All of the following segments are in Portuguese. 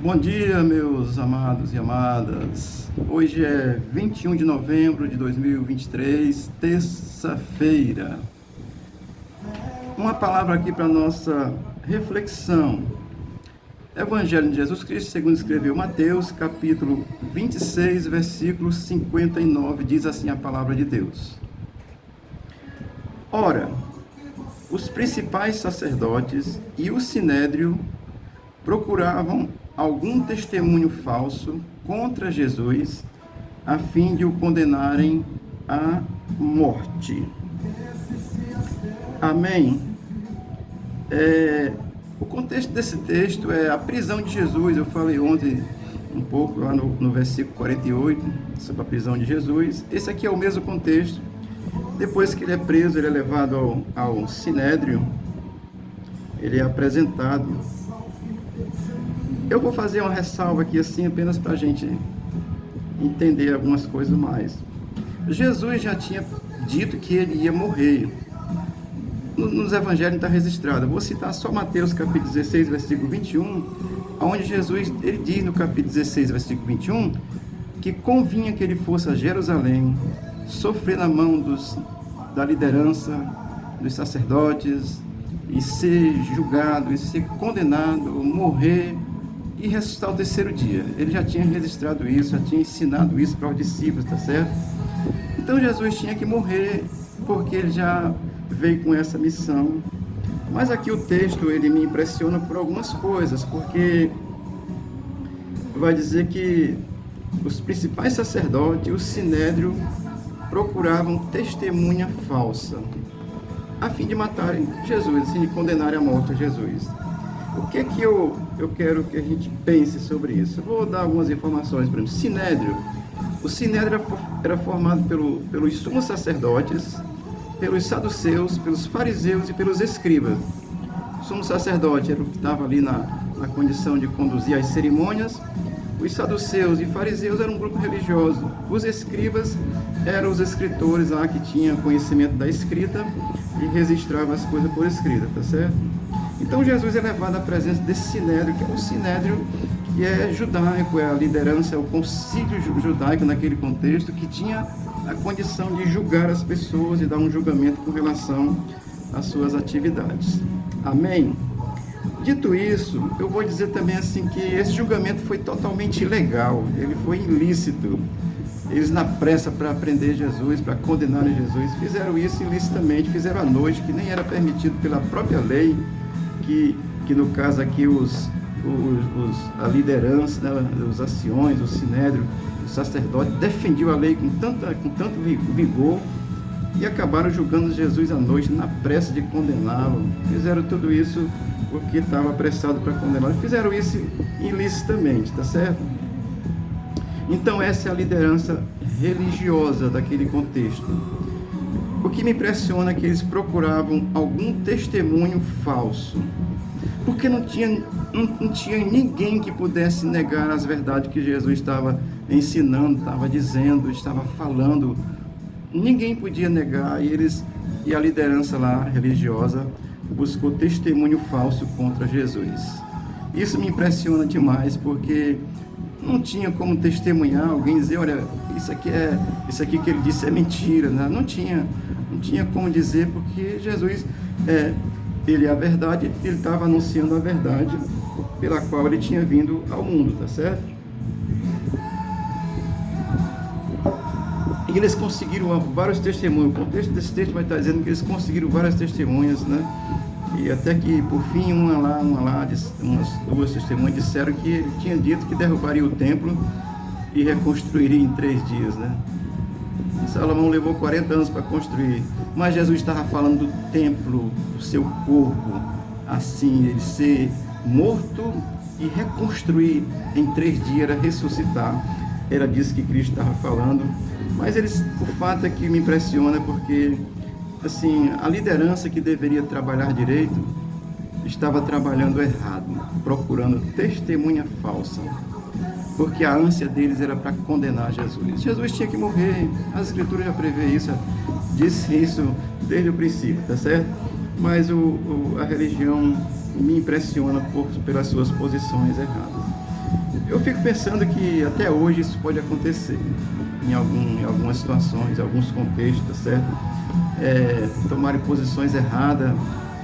Bom dia, meus amados e amadas. Hoje é 21 de novembro de 2023, terça-feira. Uma palavra aqui para nossa reflexão. Evangelho de Jesus Cristo, segundo escreveu Mateus, capítulo 26, versículo 59, diz assim a palavra de Deus. Ora, os principais sacerdotes e o sinédrio procuravam algum testemunho falso contra Jesus, a fim de o condenarem à morte. Amém? O contexto desse texto é a prisão de Jesus. Eu falei ontem um pouco lá no versículo 48 sobre a prisão de Jesus. Esse aqui é o mesmo contexto. Depois que ele é preso, ele é levado ao sinédrio, ele é apresentado. Eu vou fazer uma ressalva aqui assim, apenas para a gente entender algumas coisas mais. Jesus já tinha dito que ele ia morrer. Nos evangelhos está registrado. Eu vou citar só Mateus capítulo 16, versículo 21, onde Jesus, ele diz no capítulo 16, versículo 21, que convinha que ele fosse a Jerusalém, sofrer na mão da liderança, dos sacerdotes, e ser julgado, e ser condenado, morrer, e ressuscitar ao terceiro dia. Ele já tinha registrado isso, já tinha ensinado isso para os discípulos, tá certo? Então Jesus tinha que morrer, porque ele já veio com essa missão. Mas aqui o texto, ele me impressiona por algumas coisas, porque vai dizer que os principais sacerdotes e o sinédrio procuravam testemunha falsa, a fim de matarem Jesus, assim, de condenarem à morte a Jesus. O que que eu quero que a gente pense sobre isso? Eu vou dar algumas informações para o Sinédrio. O Sinédrio era formado pelos sumos sacerdotes, pelos saduceus, pelos fariseus e pelos escribas. O sumo sacerdote era o que estava ali na condição de conduzir as cerimônias. Os saduceus e fariseus eram um grupo religioso. Os escribas eram os escritores lá que tinham conhecimento da escrita e registravam as coisas por escrita, tá certo? Então Jesus é levado à presença desse sinédrio, que é o sinédrio que é judaico, é a liderança, é o concílio judaico naquele contexto, que tinha a condição de julgar as pessoas e dar um julgamento com relação às suas atividades. Amém? Dito isso, eu vou dizer também assim que esse julgamento foi totalmente ilegal, ele foi ilícito. Eles, na pressa para prender Jesus, para condenar Jesus, fizeram isso ilicitamente, fizeram à noite, que nem era permitido pela própria lei, que no caso aqui a liderança, né, os anciões, o sinédrio, o sacerdote defendiam a lei com tanto vigor e acabaram julgando Jesus à noite na pressa de condená-lo. Fizeram tudo isso porque estava apressado para condená-lo. Fizeram isso ilicitamente, tá certo? Então essa é a liderança religiosa daquele contexto. O que me impressiona é que eles procuravam algum testemunho falso, porque não tinha ninguém que pudesse negar as verdades que Jesus estava ensinando, estava dizendo, estava falando. Ninguém podia negar, e a liderança lá religiosa buscou testemunho falso contra Jesus. Isso me impressiona demais, porque não tinha como testemunhar, alguém dizer, olha, isso aqui que ele disse é mentira, né? Não tinha como dizer, porque Jesus ele é a verdade, ele estava anunciando a verdade pela qual ele tinha vindo ao mundo, tá certo? E eles conseguiram vários testemunhos. O contexto desse texto vai estar dizendo que eles conseguiram várias testemunhas, né? E até que, por fim, umas duas testemunhas disseram que ele tinha dito que derrubaria o templo e reconstruiria em 3 dias, né? Salomão levou 40 anos para construir, mas Jesus estava falando do templo, do seu corpo, assim, ele ser morto e reconstruir em 3 dias, era ressuscitar. Era disso que Cristo estava falando. Mas o fato é que me impressiona, porque assim, a liderança que deveria trabalhar direito estava trabalhando errado, procurando testemunha falsa, porque a ânsia deles era para condenar Jesus. Jesus tinha que morrer, as escrituras já prevê isso, disse isso desde o princípio, tá certo? Mas a religião me impressiona pelas suas posições erradas. Eu fico pensando que até hoje isso pode acontecer em algumas situações, em alguns contextos, tá certo? Tomarem posições erradas,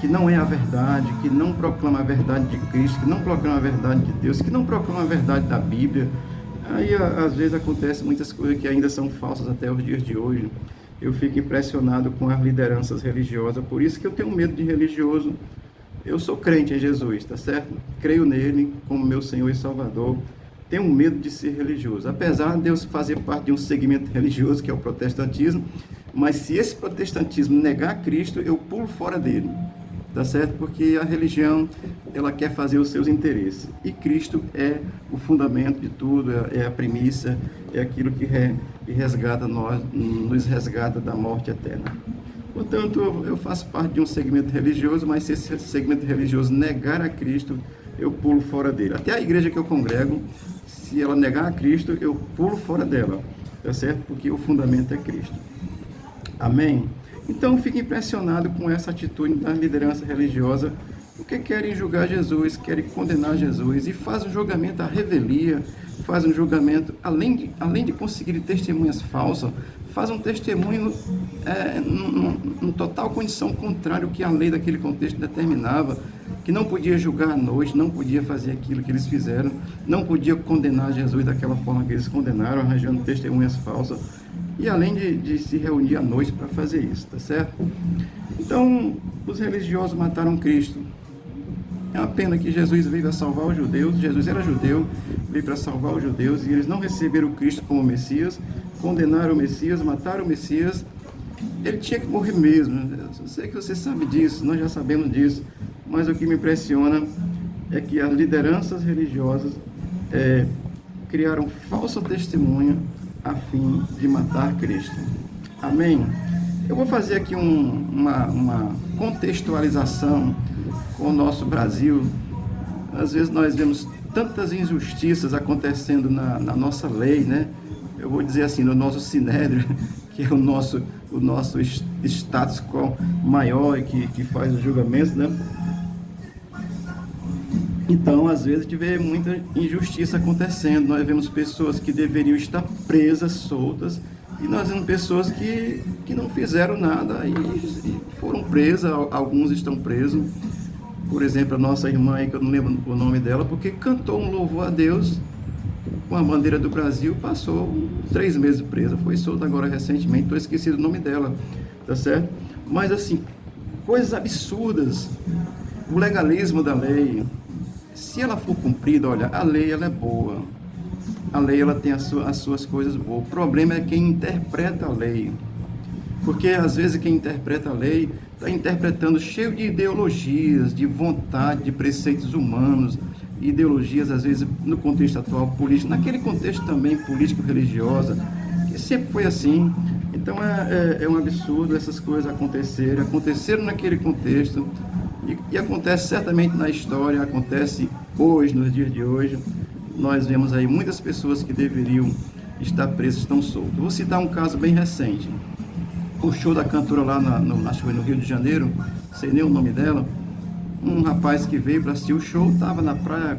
que não é a verdade, que não proclama a verdade de Cristo, que não proclama a verdade de Deus, que não proclama a verdade da Bíblia. Aí, às vezes, acontecem muitas coisas que ainda são falsas até os dias de hoje. Eu fico impressionado com as lideranças religiosas, por isso que eu tenho medo de religioso. Eu sou crente em Jesus, tá certo? Creio nele como meu Senhor e Salvador. Tenho medo de ser religioso, apesar de eu fazer parte de um segmento religioso, que é o protestantismo, mas se esse protestantismo negar Cristo, eu pulo fora dele, tá certo? Porque a religião, ela quer fazer os seus interesses, e Cristo é o fundamento de tudo, é a premissa, é aquilo que resgata nós, nos resgata da morte eterna. Portanto, eu faço parte de um segmento religioso, mas se esse segmento religioso negar a Cristo, eu pulo fora dele. Até a igreja que eu congrego, se ela negar a Cristo, eu pulo fora dela, tá certo? Porque o fundamento é Cristo. Amém? Então, eu fico impressionado com essa atitude da liderança religiosa, porque querem julgar Jesus, querem condenar Jesus, e fazem um julgamento à revelia, fazem um julgamento, além de conseguir testemunhas falsas, faz um testemunho em total condição contrário ao que a lei daquele contexto determinava, que não podia julgar à noite, não podia fazer aquilo que eles fizeram, não podia condenar Jesus daquela forma que eles condenaram, arranjando testemunhas falsas, e além de se reunir à noite para fazer isso, tá certo? Então, os religiosos mataram Cristo. É uma pena que Jesus veio para salvar os judeus, Jesus era judeu, veio para salvar os judeus, e eles não receberam Cristo como Messias, condenaram o Messias, mataram o Messias. Ele tinha que morrer mesmo. Eu sei que você sabe disso, nós já sabemos disso, mas o que me impressiona é que as lideranças religiosas criaram falso testemunho a fim de matar Cristo. Amém? Eu vou fazer aqui uma contextualização com o nosso Brasil. Às vezes nós vemos tantas injustiças acontecendo na nossa lei, né? Eu vou dizer assim, no nosso sinédrio, que é o nosso status quo maior e que faz os julgamentos, né? Então, às vezes, a gente vê muita injustiça acontecendo. Nós vemos pessoas que deveriam estar presas, soltas, e nós vemos pessoas que não fizeram nada e foram presas, alguns estão presos. Por exemplo, a nossa irmã aí, que eu não lembro o nome dela, porque cantou um louvor a Deus com a bandeira do Brasil, passou 3 meses presa, foi solta agora recentemente, estou esquecido o nome dela, tá certo? Mas assim, coisas absurdas, o legalismo da lei, se ela for cumprida, olha, a lei ela é boa, a lei ela tem as suas coisas boas, o problema é quem interpreta a lei, porque às vezes quem interpreta a lei está interpretando cheio de ideologias, de vontade, de preceitos humanos, ideologias às vezes no contexto atual político, naquele contexto também político-religiosa, que sempre foi assim. Então é um absurdo essas coisas aconteceram naquele contexto e acontece certamente na história, acontece hoje, nos dias de hoje. Nós vemos aí muitas pessoas que deveriam estar presas, estão soltas. Vou citar um caso bem recente. O show da cantora lá acho que foi no Rio de Janeiro, sei nem o nome dela, um rapaz que veio para assistir o show, estava na praia,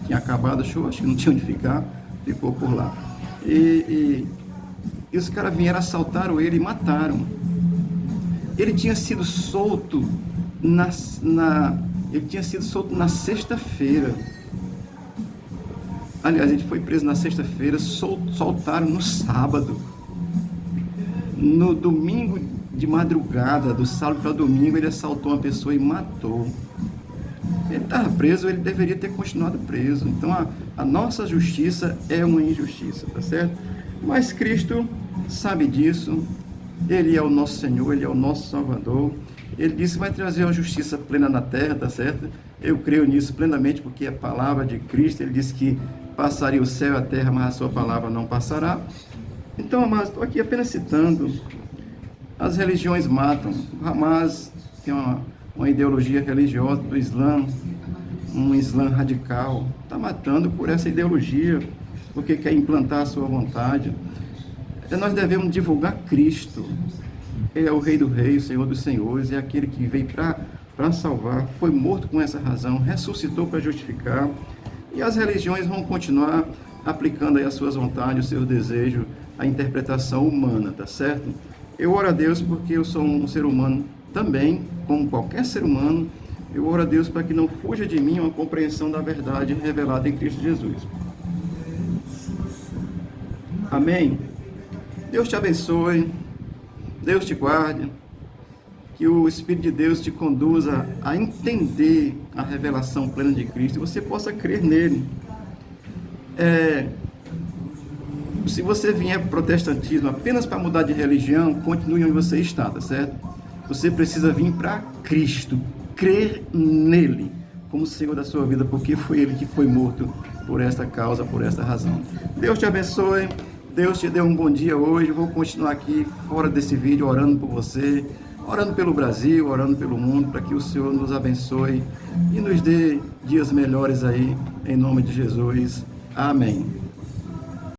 tinha acabado o show, acho que não tinha onde ficar, ficou por lá. E os caras vieram, assaltaram ele e mataram. Ele tinha sido solto ele tinha sido solto na sexta-feira. Aliás, ele foi preso na sexta-feira, soltaram no sábado. No domingo de madrugada, do sábado para domingo, ele assaltou uma pessoa e matou. Ele estava preso, ele deveria ter continuado preso. Então a nossa justiça é uma injustiça, tá certo? Mas Cristo sabe disso, Ele é o nosso Senhor, Ele é o nosso Salvador. Ele disse que vai trazer uma justiça plena na terra, tá certo? Eu creio nisso plenamente, porque é a palavra de Cristo. Ele disse que passaria o céu e a terra, mas a sua palavra não passará. Então, amados, estou aqui apenas citando, as religiões matam. O Hamas tem uma ideologia religiosa do Islã, um Islã radical, está matando por essa ideologia, porque quer implantar a sua vontade. Nós devemos divulgar Cristo. Ele é o Rei do Rei, o Senhor dos Senhores, é aquele que veio para salvar, foi morto com essa razão, ressuscitou para justificar. E as religiões vão continuar aplicando aí as suas vontades, os seus desejos, a interpretação humana, tá certo? Eu oro a Deus porque eu sou um ser humano também, como qualquer ser humano. Eu oro a Deus para que não fuja de mim uma compreensão da verdade revelada em Cristo Jesus. Amém? Deus te abençoe, Deus te guarde, que o Espírito de Deus te conduza a entender a revelação plena de Cristo e você possa crer nele. Se você vier para o protestantismo apenas para mudar de religião, continue onde você está, tá certo? Você precisa vir para Cristo, crer nele como Senhor da sua vida, porque foi ele que foi morto por esta causa, por esta razão. Deus te abençoe, Deus te deu um bom dia hoje. Vou continuar aqui fora desse vídeo orando por você, orando pelo Brasil, orando pelo mundo, para que o Senhor nos abençoe e nos dê dias melhores aí, em nome de Jesus. Amém.